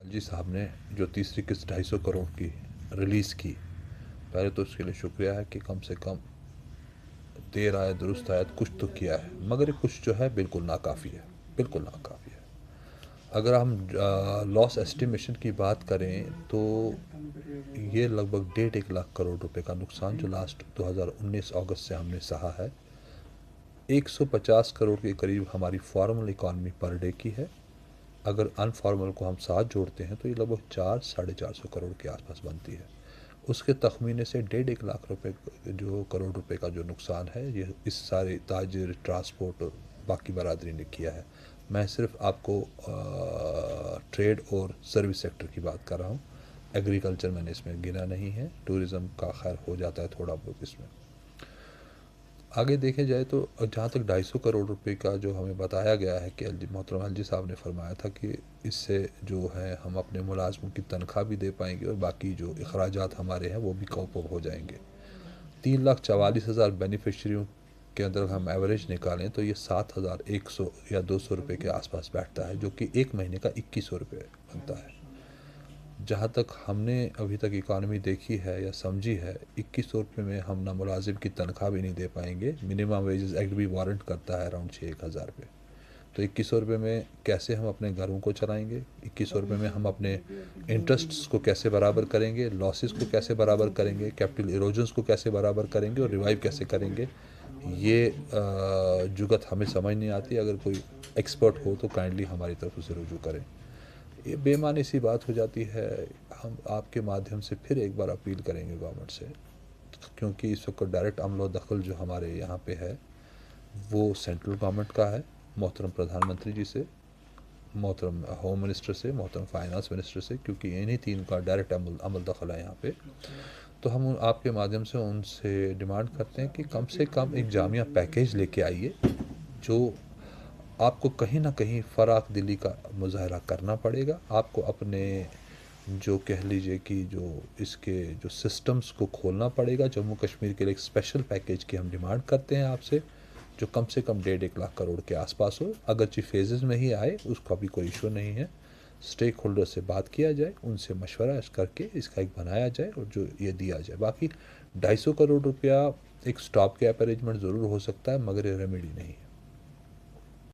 जी साहब ने जो तीसरी किस्त 250 करोड़ की रिलीज़ की, पहले तो उसके लिए शुक्रिया है कि कम से कम देर आए दुरुस्त आए कुछ तो किया है, मगर ये कुछ जो है बिल्कुल नाकाफ़ी है, बिल्कुल नाकाफ़ी है। अगर हम लॉस एस्टिमेशन की बात करें तो ये लगभग 1.5 लाख करोड़ रुपए का नुकसान जो लास्ट 2019 अगस्त से हमने सहा है। 150 करोड़ के करीब हमारी फॉर्मल इकॉनमी पर डे की है। अगर अनफॉर्मल को हम साथ जोड़ते हैं तो ये लगभग 400-450 करोड़ के आसपास बनती है। उसके तखमीने से 1.5 लाख रुपए जो करोड़ रुपए का जो नुकसान है, ये इस सारे ताजिर, ट्रांसपोर्ट और बाकी बरादरी ने किया है। मैं सिर्फ आपको ट्रेड और सर्विस सेक्टर की बात कर रहा हूँ। एग्रीकल्चर मैंने इसमें गिना नहीं है, टूरिज़्म का खैर हो जाता है थोड़ा बहुत इसमें। आगे देखे जाए तो जहाँ तक 250 करोड़ रुपए का जो हमें बताया गया है कि मोहतरम एलजी साहब ने फरमाया था कि इससे जो है हम अपने मुलाजमों की तनख्वाह भी दे पाएंगे और बाकी जो अखराजात हमारे हैं वो भी कवर हो जाएंगे। 3,44,000 बेनिफिशरियों के अंदर हम एवरेज निकालें तो ये 7,100 या 200 रुपये के आसपास बैठता है, जो कि एक महीने का 2100 रुपये बनता है। जहाँ तक हमने अभी तक इकानमी देखी है या समझी है, 2100 रुपये में हम ना मुलाजिम की तनख्वाह भी नहीं दे पाएंगे। मिनिमम वेजेस एक्ट भी वारंट करता है अराउंड 6-1 हज़ार रुपये। तो 2100 रुपये में कैसे हम अपने घरों को चलाएंगे? 2100 रुपये में हम अपने इंटरेस्ट्स को कैसे बराबर करेंगे, लॉसेस को कैसे बराबर करेंगे, कैपिटल इरोजन्स को कैसे बराबर करेंगे और रिवाइव कैसे करेंगे? ये जुगत हमें समझ नहीं आती। अगर कोई एक्सपर्ट हो तो काइंडली हमारी तरफ उसे रुजू करें। ये बेमानी सी बात हो जाती है। हम आपके माध्यम से फिर एक बार अपील करेंगे गवर्नमेंट से, क्योंकि इस वक्त डायरेक्ट अमल दखल जो हमारे यहाँ पे है वो सेंट्रल गवर्नमेंट का है, मोहतरम प्रधानमंत्री जी से, मोहतरम होम मिनिस्टर से, मोहतरम फाइनेंस मिनिस्टर से, क्योंकि इन्हीं तीन का डायरेक्ट अमल दखल है यहाँ पे। तो हम आपके माध्यम से उनसे डिमांड करते हैं कि कम से कम एक जामिया पैकेज लेके आइए, जो आपको कहीं ना कहीं फ़राख दिली का मुजाहरा करना पड़ेगा। आपको अपने जो कह लीजिए कि जो इसके जो सिस्टम्स को खोलना पड़ेगा। जम्मू कश्मीर के लिए एक स्पेशल पैकेज की हम डिमांड करते हैं आपसे, जो कम से कम 1.5 लाख करोड़ के आसपास हो। अगरचे फेजेस में ही आए उसका भी कोई इशू नहीं है। स्टेक होल्डर से बात किया जाए, उनसे मशवरा करके इसका एक बनाया जाए और जो ये दिया जाए। बाकी 250 करोड़ रुपया एक स्टॉप गैप अरेंजमेंट ज़रूर हो सकता है, मगर ये रेमेडी नहीं है।